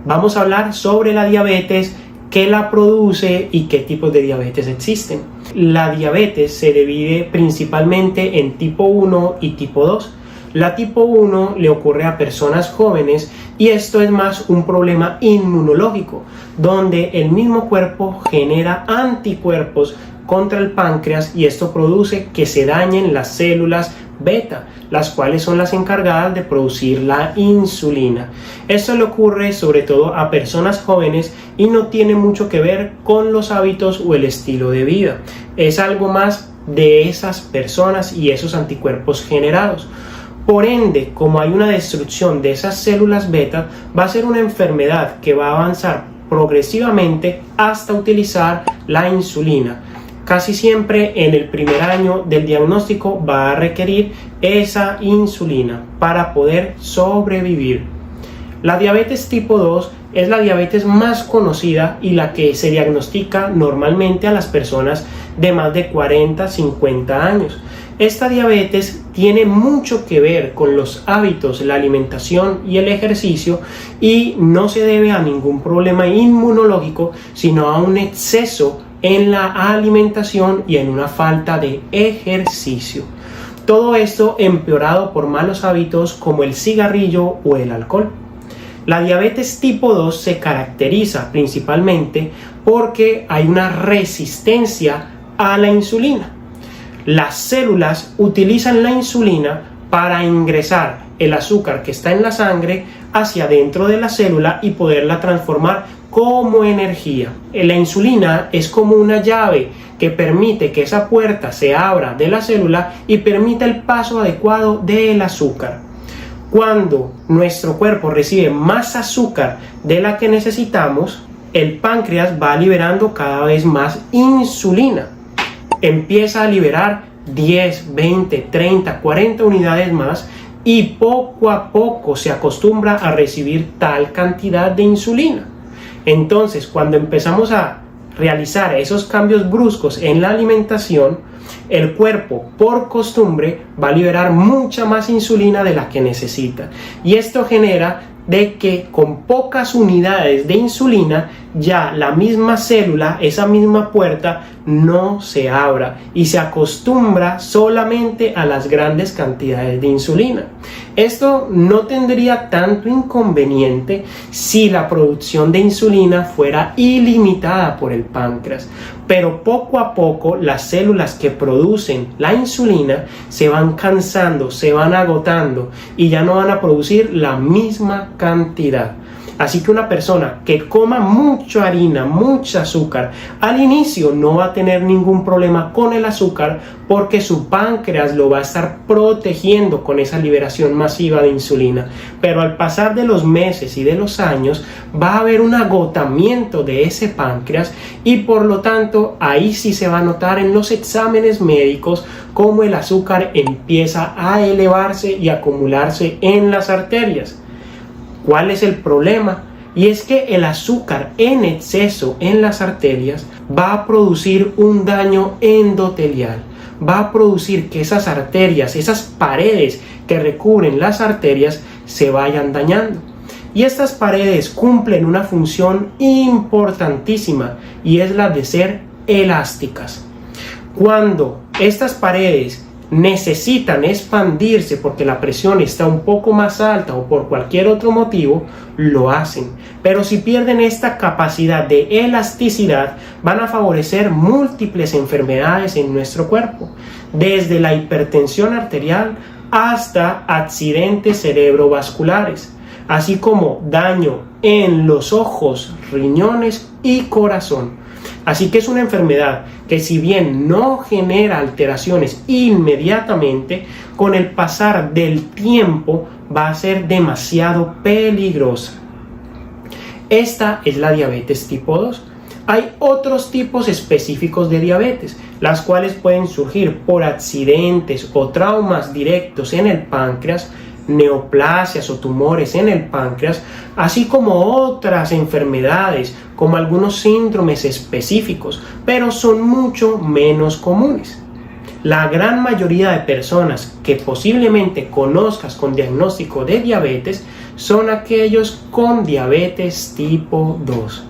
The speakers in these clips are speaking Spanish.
vamos a hablar sobre la diabetes, qué la produce y qué tipos de diabetes existen. La diabetes se divide principalmente en tipo 1 y tipo 2. La tipo 1 le ocurre a personas jóvenes y esto es más un problema inmunológico, donde el mismo cuerpo genera anticuerpos contra el páncreas y esto produce que se dañen las células beta, las cuales son las encargadas de producir la insulina. Esto le ocurre sobre todo a personas jóvenes y no tiene mucho que ver con los hábitos o el estilo de vida. Es algo más de esas personas y esos anticuerpos generados. Por ende, como hay una destrucción de esas células beta, va a ser una enfermedad que va a avanzar progresivamente hasta utilizar la insulina. Casi siempre en el primer año del diagnóstico va a requerir esa insulina para poder sobrevivir. La diabetes tipo 2 es la diabetes más conocida y la que se diagnostica normalmente a las personas de más de 40-50 años. Esta diabetes tiene mucho que ver con los hábitos, la alimentación y el ejercicio y no se debe a ningún problema inmunológico, sino a un exceso en la alimentación y en una falta de ejercicio. Todo esto empeorado por malos hábitos como el cigarrillo o el alcohol. La diabetes tipo 2 se caracteriza principalmente porque hay una resistencia a la insulina. Las células utilizan la insulina para ingresar el azúcar que está en la sangre hacia dentro de la célula y poderla transformar como energía. La insulina es como una llave que permite que esa puerta se abra de la célula y permita el paso adecuado del azúcar. Cuando nuestro cuerpo recibe más azúcar de la que necesitamos, el páncreas va liberando cada vez más insulina. Empieza a liberar 10, 20, 30, 40 unidades más y poco a poco se acostumbra a recibir tal cantidad de insulina. Entonces, cuando empezamos a realizar esos cambios bruscos en la alimentación, el cuerpo por costumbre va a liberar mucha más insulina de la que necesita. Y esto genera de que con pocas unidades de insulina ya la misma célula, esa misma puerta no se abra y se acostumbra solamente a las grandes cantidades de insulina. Esto no tendría tanto inconveniente si la producción de insulina fuera ilimitada por el páncreas, pero poco a poco las células que producen la insulina se van cansando, se van agotando y ya no van a producir la misma cantidad. Así que una persona que coma mucha harina, mucho azúcar, al inicio no va a tener ningún problema con el azúcar porque su páncreas lo va a estar protegiendo con esa liberación masiva de insulina. Pero al pasar de los meses y de los años va a haber un agotamiento de ese páncreas y por lo tanto ahí sí se va a notar en los exámenes médicos cómo el azúcar empieza a elevarse y acumularse en las arterias. ¿Cuál es el problema? Y es que el azúcar en exceso en las arterias va a producir un daño endotelial. Va a producir que esas arterias, esas paredes que recubren las arterias se vayan dañando. Y estas paredes cumplen una función importantísima y es la de ser elásticas. Cuando estas paredes necesitan expandirse porque la presión está un poco más alta o por cualquier otro motivo, lo hacen. Pero si pierden esta capacidad de elasticidad, van a favorecer múltiples enfermedades en nuestro cuerpo, desde la hipertensión arterial hasta accidentes cerebrovasculares, así como daño en los ojos, riñones y corazón. Así que es una enfermedad que si bien no genera alteraciones inmediatamente, con el pasar del tiempo va a ser demasiado peligrosa. Esta es la diabetes tipo 2. Hay otros tipos específicos de diabetes, las cuales pueden surgir por accidentes o traumas directos en el páncreas, neoplasias o tumores en el páncreas, así como otras enfermedades como algunos síndromes específicos, pero son mucho menos comunes. La gran mayoría de personas que posiblemente conozcas con diagnóstico de diabetes son aquellos con diabetes tipo 2.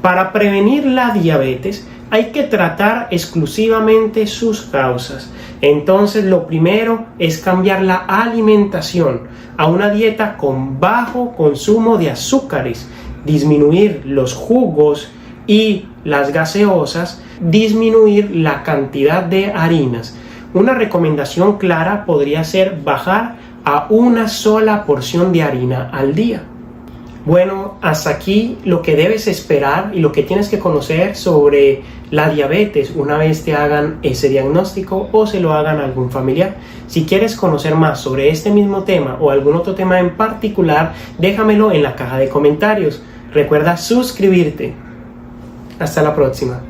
Para prevenir la diabetes hay que tratar exclusivamente sus causas. Entonces lo primero es cambiar la alimentación a una dieta con bajo consumo de azúcares, disminuir los jugos y las gaseosas, disminuir la cantidad de harinas. Una recomendación clara podría ser bajar a una sola porción de harina al día. Bueno, hasta aquí lo que debes esperar y lo que tienes que conocer sobre la diabetes una vez te hagan ese diagnóstico o se lo hagan a algún familiar. Si quieres conocer más sobre este mismo tema o algún otro tema en particular, déjamelo en la caja de comentarios. Recuerda suscribirte. Hasta la próxima.